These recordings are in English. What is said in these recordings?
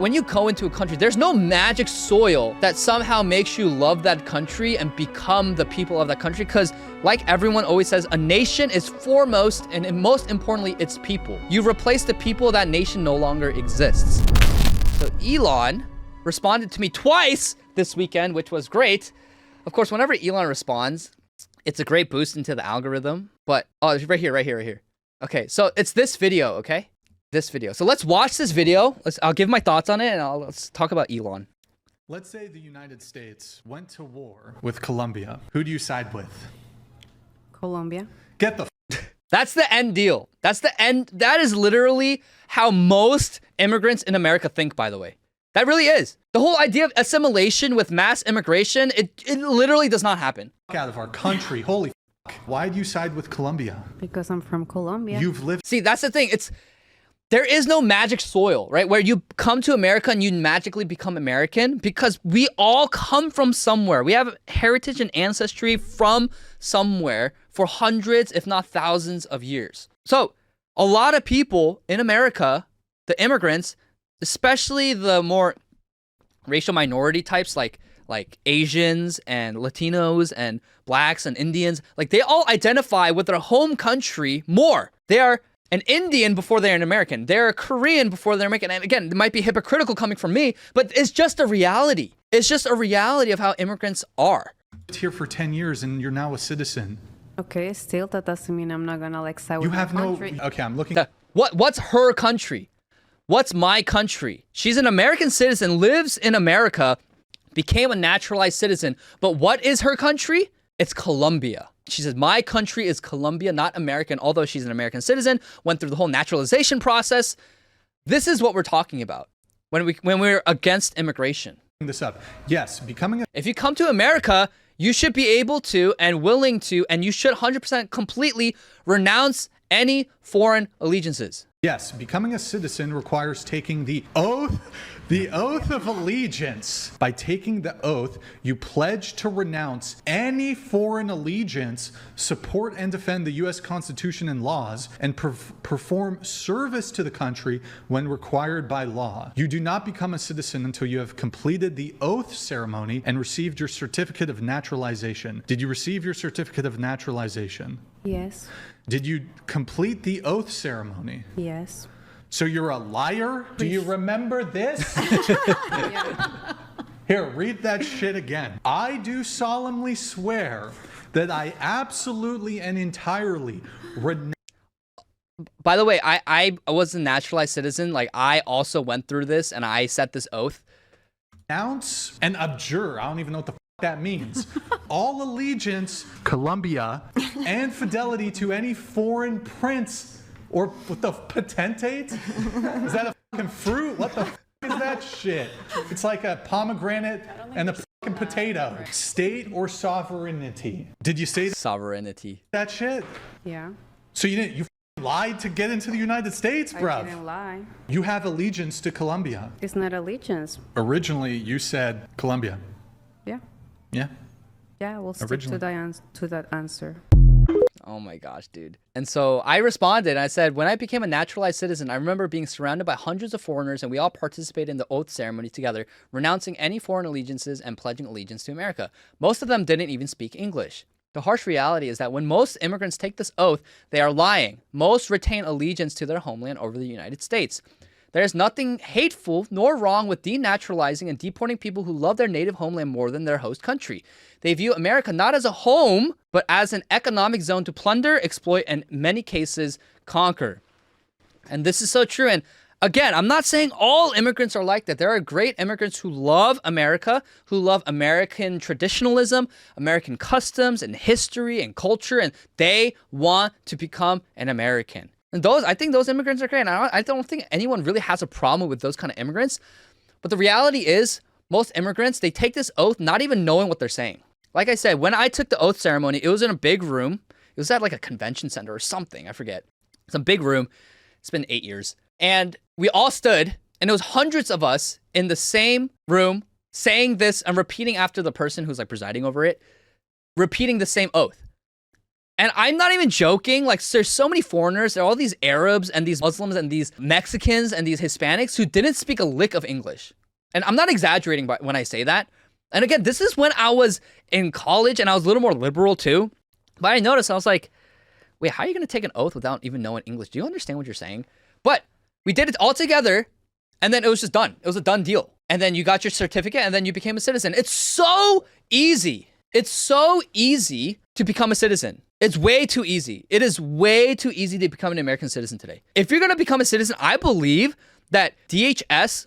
When you go into a country, there's no magic soil that somehow makes you love that country and become the people of that country. Because like everyone always says, a nation is foremost and most importantly, its people. You replace the people, that nation no longer exists. So Elon responded to me twice this weekend, which was great. Of course, whenever Elon responds, it's a great boost into the algorithm. But, oh, it's right here. Okay, so it's this video, okay? This video. So let's watch this video. I'll give my thoughts on it and let's talk about Elon. Let's say the United States went to war with Colombia. Who do you side with? Colombia. Get the That's the end deal. That's the end. That is literally how most immigrants in America think, by the way. That really is. The whole idea of assimilation with mass immigration, it literally does not happen. out of our country. Holy f***. Why do you side with Colombia? Because I'm from Colombia. You've lived. See, that's the thing. There is no magic soil, right? Where you come to America and you magically become American, because we all come from somewhere. We have heritage and ancestry from somewhere for hundreds, if not thousands of years. So a lot of people in America, the immigrants, especially the more racial minority types like Asians and Latinos and blacks and Indians, like they all identify with their home country more. They are an Indian before they're an American. They're a Korean before they're American. And again, it might be hypocritical coming from me, but it's just a reality. It's just a reality of how immigrants are. Here for 10 years and you're now a citizen. Okay, still that doesn't mean I'm not gonna like side You with my have no. country. Okay, I'm looking. What's her country? What's my country? She's an American citizen, lives in America, became a naturalized citizen. But what is her country? It's Colombia. She says, my country is Colombia, not American, although she's an American citizen, went through the whole naturalization process. This is what we're talking about when we're against immigration. This up. Yes, becoming a. If you come to America, you should be able to and willing to, and you should 100% completely renounce any foreign allegiances. Yes, becoming a citizen requires taking the oath of allegiance. By taking the oath, you pledge to renounce any foreign allegiance, support and defend the U.S. Constitution and laws, and perform service to the country when required by law. You do not become a citizen until you have completed the oath ceremony and received your certificate of naturalization. Did you receive your certificate of naturalization? Yes. Did you complete the oath ceremony? Yes. So you're a liar? Do you remember this? Yeah. Here, read that shit again. I do solemnly swear that I absolutely and entirely By the way, I was a naturalized citizen. Like, I also went through this and I set this oath. renounce and abjure. I don't even know what the that means. All allegiance, Colombia, and fidelity to any foreign prince or what the potentate? Is that a fucking fruit? What the is that shit? It's like a pomegranate and a fucking potato. State or sovereignty. Did you say Sovereignty. that shit? Yeah. So you lied to get into the United States, I bruv. didn't lie. You have allegiance to Colombia. It's not allegiance. Originally, you said Colombia. Yeah. Yeah. Yeah, we'll stick Originally. to that answer. Oh my gosh, dude. And so I responded and I said, when I became a naturalized citizen, I remember being surrounded by hundreds of foreigners and we all participated in the oath ceremony together, renouncing any foreign allegiances and pledging allegiance to America. Most of them didn't even speak English. The harsh reality is that when most immigrants take this oath, they are lying. Most retain allegiance to their homeland over the United States. There is nothing hateful nor wrong with denaturalizing and deporting people who love their native homeland more than their host country. They view America not as a home, but as an economic zone to plunder, exploit, and in many cases, conquer. And this is so true. And again, I'm not saying all immigrants are like that. There are great immigrants who love America, who love American traditionalism, American customs and history and culture, and they want to become an American. And I think those immigrants are great. And I don't think anyone really has a problem with those kind of immigrants. But the reality is, most immigrants, they take this oath not even knowing what they're saying. Like I said, when I took the oath ceremony, it was in a big room. It was at like a convention center or something. I forget. It's a big room. It's been 8 years. And we all stood, and it was hundreds of us in the same room saying this and repeating after the person who's like presiding over it, repeating the same oath. And I'm not even joking. Like, there's so many foreigners. There are all these Arabs and these Muslims and these Mexicans and these Hispanics who didn't speak a lick of English. And I'm not exaggerating when I say that. And again, this is when I was in college and I was a little more liberal too. But I noticed, I was like, wait, how are you going to take an oath without even knowing English? Do you understand what you're saying? But we did it all together, and then it was just done. It was a done deal. And then you got your certificate, and then you became a citizen. It's so easy. It's so easy to become a citizen. It's way too easy. It is way too easy to become an American citizen today. If you're going to become a citizen, I believe that DHS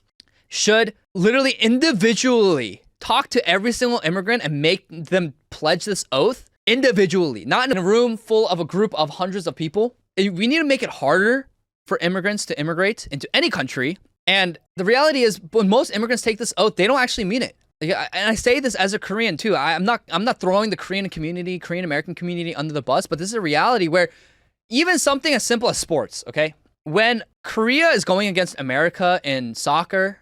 should literally individually talk to every single immigrant and make them pledge this oath individually, not in a room full of a group of hundreds of people. We need to make it harder for immigrants to immigrate into any country. And the reality is, when most immigrants take this oath, they don't actually mean it. And I say this as a Korean too. I'm not throwing the Korean community, Korean American community under the bus, but this is a reality where even something as simple as sports, okay? When Korea is going against America in soccer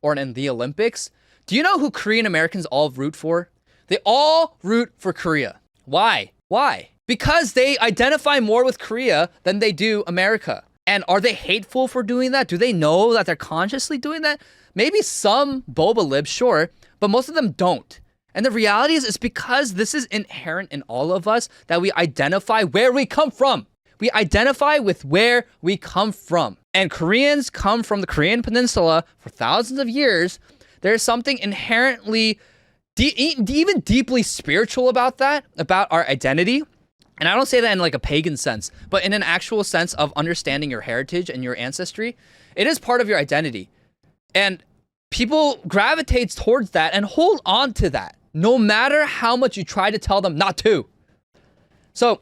or in the Olympics, do you know who Korean Americans all root for? They all root for Korea. Why? Why? Because they identify more with Korea than they do America. And are they hateful for doing that? Do they know that they're consciously doing that? Maybe some boba libs, sure, but most of them don't. And the reality is, it's because this is inherent in all of us that we identify where we come from. We identify with where we come from. And Koreans come from the Korean Peninsula for thousands of years. There's something inherently even deeply spiritual about that, about our identity. And I don't say that in like a pagan sense, but in an actual sense of understanding your heritage and your ancestry. It is part of your identity. And people gravitate towards that and hold on to that, no matter how much you try to tell them not to. So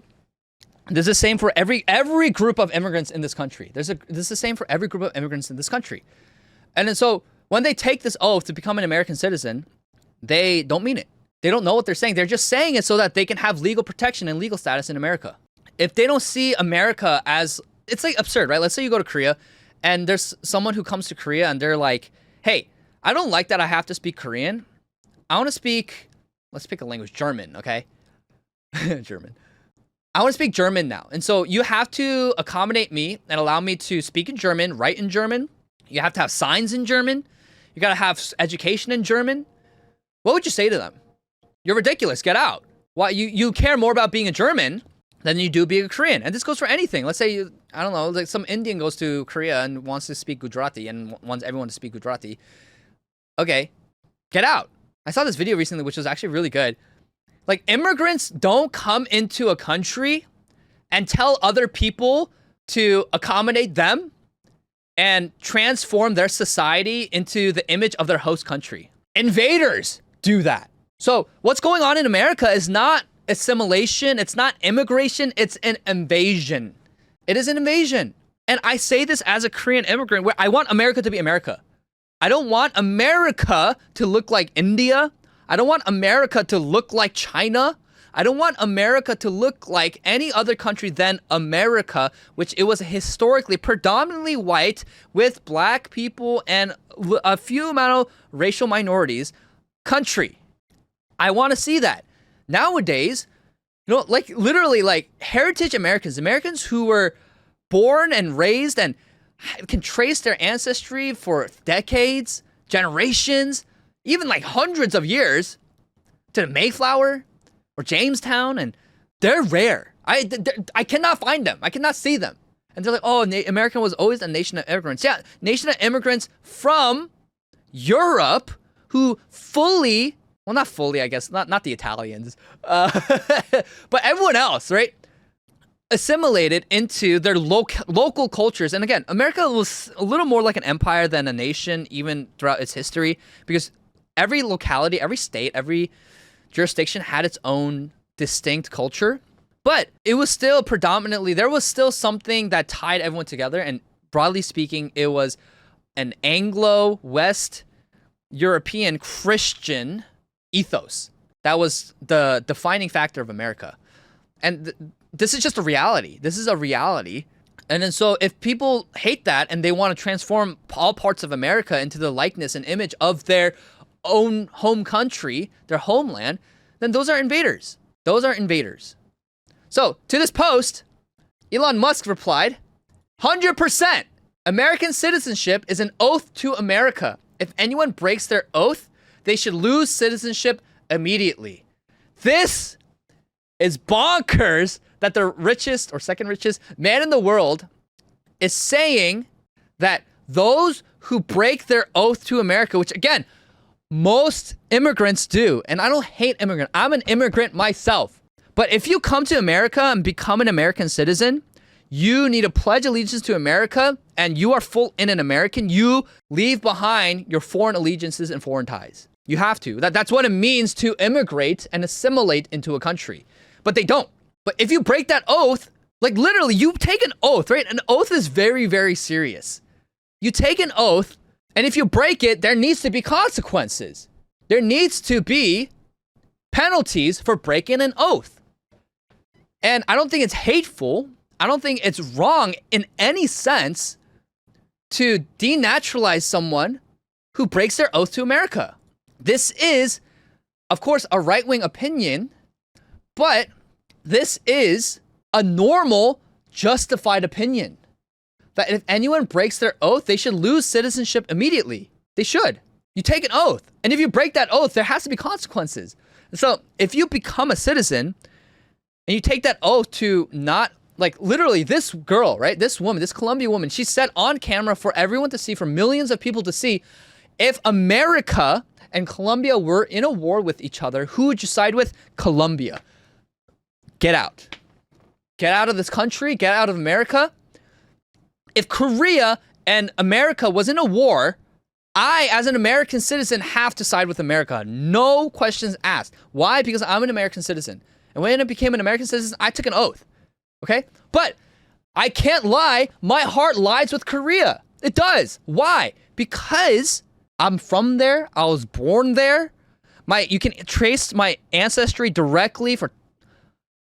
this is the same for every group of immigrants in this country. This is the same for every group of immigrants in this country. And then so when they take this oath to become an American citizen, they don't mean it. They don't know what they're saying. They're just saying it so that they can have legal protection and legal status in America. If they don't see America as, it's like absurd, right? Let's say you go to Korea and there's someone who comes to Korea and they're like, hey, I don't like that I have to speak Korean. I want to speak, let's pick a language, German, okay? German. I want to speak German now. And so you have to accommodate me and allow me to speak in German, write in German. You have to have signs in German. You got to have education in German. What would you say to them? You're ridiculous. Get out. Why you care more about being a German than you do being a Korean. And this goes for anything. Let's say, I don't know, like some Indian goes to Korea and wants to speak Gujarati and wants everyone to speak Gujarati. Okay, get out. I saw this video recently, which was actually really good. Like, immigrants don't come into a country and tell other people to accommodate them and transform their society into the image of their host country. Invaders do that. So what's going on in America is not assimilation, it's not immigration, it's an invasion. It is an invasion. And I say this as a Korean immigrant where I want America to be America. I don't want America to look like India. I don't want America to look like China. I don't want America to look like any other country than America, which it was historically predominantly white with black people and a few amount of racial minorities country. I want to see that. Nowadays, you know, like literally like heritage Americans who were born and raised and can trace their ancestry for decades, generations, even like hundreds of years to the Mayflower or Jamestown, and they're rare. I cannot find them. I cannot see them. And they're like, oh, America was always a nation of immigrants. Yeah, nation of immigrants from Europe who fully, well, not fully, I guess, not the Italians, but everyone else, right? Assimilated into their local cultures. And again, America was a little more like an empire than a nation, even throughout its history, because every locality, every state, every jurisdiction had its own distinct culture. But it was still predominantly, there was still something that tied everyone together. And broadly speaking, it was an Anglo-West European Christian ethos. That was the defining factor of America. And this is just a reality. This is a reality. And then so if people hate that and they want to transform all parts of America into the likeness and image of their own home country, their homeland, then those are invaders. Those are invaders. So to this post, Elon Musk replied, 100%. American citizenship is an oath to America. If anyone breaks their oath, they should lose citizenship immediately. This is bonkers that the richest or second richest man in the world is saying that those who break their oath to America, which again, most immigrants do, and I don't hate immigrants. I'm an immigrant myself. But if you come to America and become an American citizen, you need to pledge allegiance to America, and you are full in an American. You leave behind your foreign allegiances and foreign ties. You have to. That's what it means to immigrate and assimilate into a country. But they don't. But if you break that oath, like literally, you take an oath, right? An oath is very, very serious. You take an oath, and if you break it, there needs to be consequences. There needs to be penalties for breaking an oath. And I don't think it's hateful. I don't think it's wrong in any sense to denaturalize someone who breaks their oath to America. This is, of course, a right-wing opinion, but this is a normal, justified opinion. That if anyone breaks their oath, they should lose citizenship immediately. They should. You take an oath, and if you break that oath, there has to be consequences. So if you become a citizen, and you take that oath to not, like literally this girl, right? This woman, this Colombian woman, she said on camera for everyone to see, for millions of people to see, if America and Colombia were in a war with each other, who would you side with? Colombia. Get out. Get out of this country. Get out of America. If Korea and America was in a war, I, as an American citizen, have to side with America. No questions asked. Why? Because I'm an American citizen. And when I became an American citizen, I took an oath. Okay? But I can't lie. My heart lies with Korea. It does. Why? Because I'm from there. I was born there. You can trace my ancestry directly for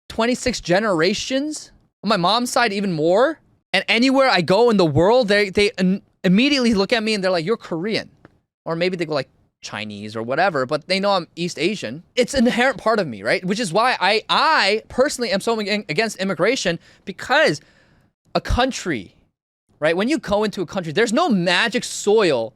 26 generations. On my mom's side, even more. And anywhere I go in the world, they immediately look at me and they're like, you're Korean. Or maybe they go like Chinese or whatever, but they know I'm East Asian. It's an inherent part of me, right? Which is why I personally am so against immigration, because a country, right? When you go into a country, there's no magic soil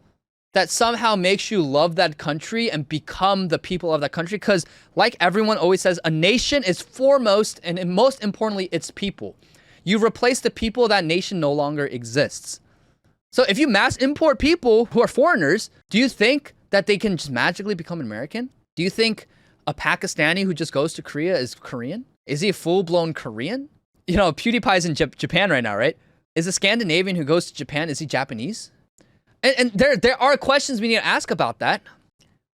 that somehow makes you love that country and become the people of that country. Because like everyone always says, a nation is foremost and most importantly, its people. You replace the people, that nation no longer exists. So if you mass import people who are foreigners, do you think that they can just magically become an American? Do you think a Pakistani who just goes to Korea is Korean? Is he a full-blown Korean? You know, PewDiePie's in Japan right now, right? Is a Scandinavian who goes to Japan, is he Japanese? And there are questions we need to ask about that.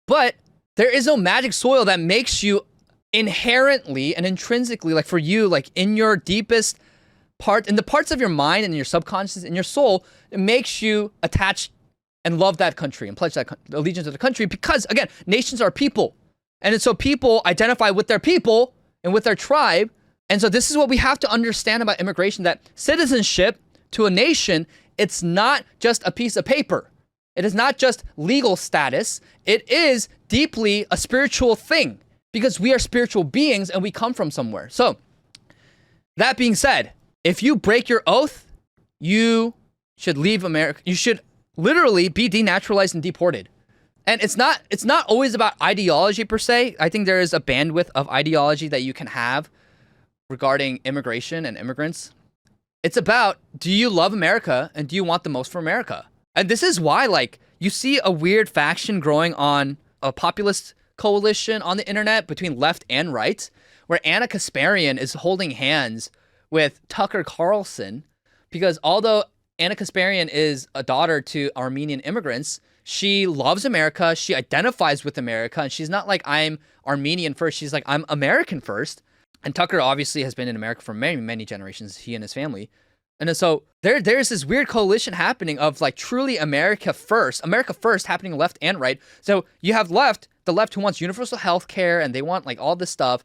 But there is no magic soil that makes you inherently and intrinsically, like for you, like in your deepest part, in the parts of your mind and your subconscious and your soul, it makes you attach and love that country and pledge that allegiance to the country, because again, nations are people. And so people identify with their people and with their tribe. And so this is what we have to understand about immigration, that citizenship to a nation, it's not just a piece of paper. It is not just legal status. It is deeply a spiritual thing, because we are spiritual beings and we come from somewhere. So that being said, if you break your oath, you should leave America. You should literally be denaturalized and deported. And it's not always about ideology per se. I think there is a bandwidth of ideology that you can have regarding immigration and immigrants. It's about, do you love America and do you want the most for America? And this is why, like, you see a weird faction growing on a populist coalition on the internet between left and right, where Anna Kasparian is holding hands with Tucker Carlson, because although Anna Kasparian is a daughter to Armenian immigrants, she loves America, she identifies with America, and she's not like, I'm Armenian first, she's like, I'm American first. And Tucker obviously has been in America for many, many generations, he and his family. And so there's this weird coalition happening of like truly America first happening left and right. So you have the left who wants universal health care and they want like all this stuff.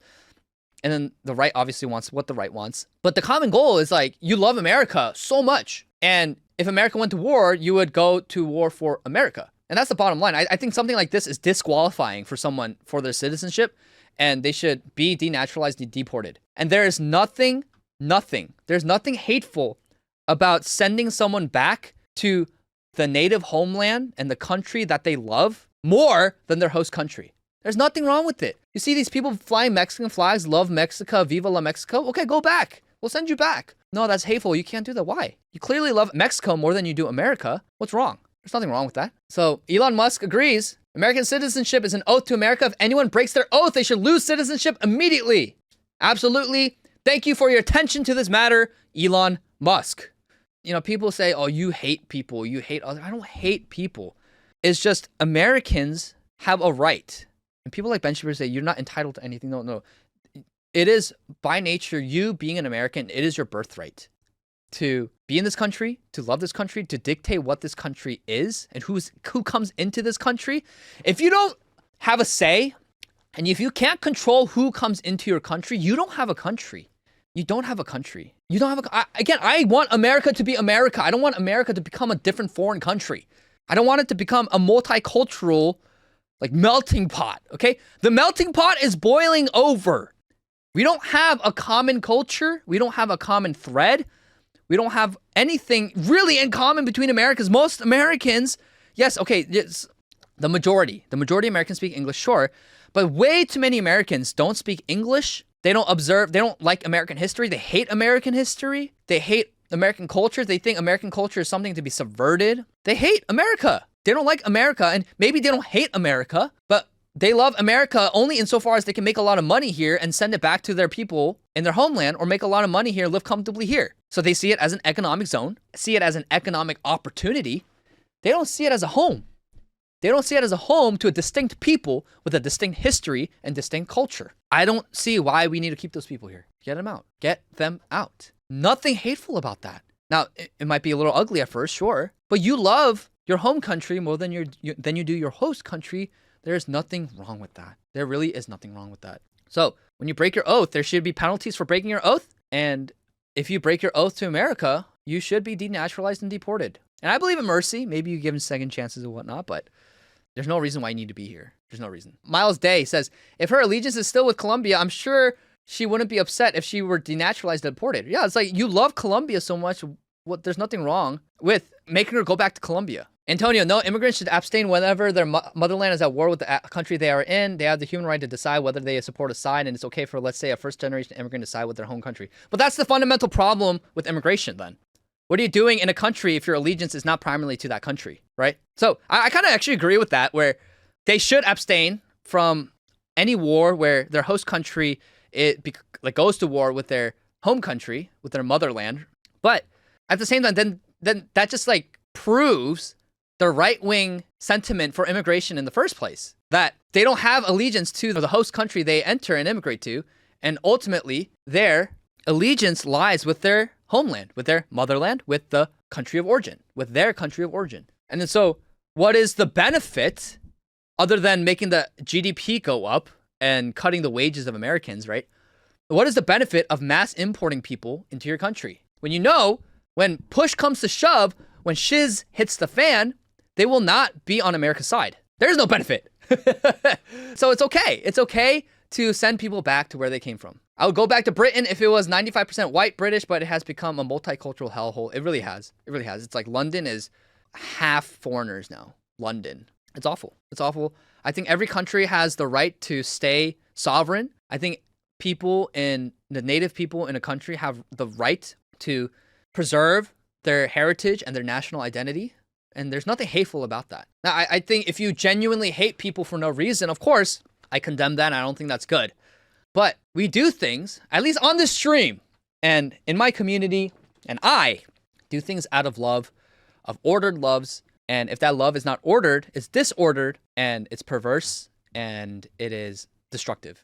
And then the right obviously wants what the right wants. But the common goal is like, you love America so much. And if America went to war, you would go to war for America. And that's the bottom line. I think something like this is disqualifying for someone for their citizenship, and they should be denaturalized and deported. And there is there's nothing hateful about sending someone back to the native homeland and the country that they love more than their host country. There's nothing wrong with it. You see these people flying Mexican flags, love Mexico, viva la Mexico. Okay, go back. We'll send you back. No, that's hateful. You can't do that. Why? You clearly love Mexico more than you do America. What's wrong? There's nothing wrong with that. So Elon Musk agrees. American citizenship is an oath to America. If anyone breaks their oath, they should lose citizenship immediately. Absolutely. Thank you for your attention to this matter, Elon Musk. You know, people say, oh, you hate people. You hate others. I don't hate people. It's just Americans have a right. And people like Ben Shapiro say, you're not entitled to anything. No. It is by nature, you being an American, it is your birthright to be in this country, to love this country, to dictate what this country is and who comes into this country. If you don't have a say, and if you can't control who comes into your country, you don't have a country. You don't have a country. You don't have I want America to be America. I don't want America to become a different foreign country. I don't want it to become a multicultural, like, melting pot, okay? The melting pot is boiling over. We don't have a common culture. We don't have a common thread. We don't have anything really in common between Americans. Most Americans, yes, okay, it's the majority of Americans speak English, sure, but way too many Americans don't speak English. They don't observe, they don't like American history. They hate American history. They hate American culture. They think American culture is something to be subverted. They hate America. They don't like America, and maybe they don't hate America, but they love America only insofar as they can make a lot of money here and send it back to their people in their homeland, or make a lot of money here, live comfortably here. So they see it as an economic zone, see it as an economic opportunity. They don't see it as a home. They don't see it as a home to a distinct people with a distinct history and distinct culture. I don't see why we need to keep those people here. Get them out. Get them out. Nothing hateful about that. Now, it might be a little ugly at first, sure, but you love your home country more than you do your host country. There's nothing wrong with that. There really is nothing wrong with that. So when you break your oath, there should be penalties for breaking your oath. And if you break your oath to America, you should be denaturalized and deported. And I believe in mercy. Maybe you give them second chances and whatnot, but there's no reason why you need to be here. There's no reason. Miles Day says, if her allegiance is still with Colombia, I'm sure she wouldn't be upset if she were denaturalized and deported. Yeah, it's like you love Colombia so much. There's nothing wrong with making her go back to Colombia. Antonio, no, immigrants should abstain whenever their motherland is at war with the country they are in. They have the human right to decide whether they support a side, and it's okay for, let's say, a first-generation immigrant to side with their home country. But that's the fundamental problem with immigration, then. What are you doing in a country if your allegiance is not primarily to that country, right? So I kind of actually agree with that, where they should abstain from any war where their host country goes to war with their home country, with their motherland. But at the same time, then that just proves the right-wing sentiment for immigration in the first place, that they don't have allegiance to the host country they enter and immigrate to, and ultimately their allegiance lies with their homeland, with their motherland, with the country of origin, with their country of origin. And then so what is the benefit other than making the GDP go up and cutting the wages of Americans, right? What is the benefit of mass importing people into your country? When you know, when push comes to shove, when shiz hits the fan, they will not be on America's side. There's no benefit. So it's okay. It's okay to send people back to where they came from. I would go back to Britain if it was 95% white British, but it has become a multicultural hellhole. It really has. It really has. It's like London is half foreigners now. London. It's awful. It's awful. I think every country has the right to stay sovereign. I think the native people in a country have the right to preserve their heritage and their national identity. And there's nothing hateful about that. Now, I think if you genuinely hate people for no reason, of course, I condemn that. And I don't think that's good. But we do things, at least on this stream and in my community, and I do things out of love, of ordered loves. And if that love is not ordered, it's disordered and it's perverse and it is destructive.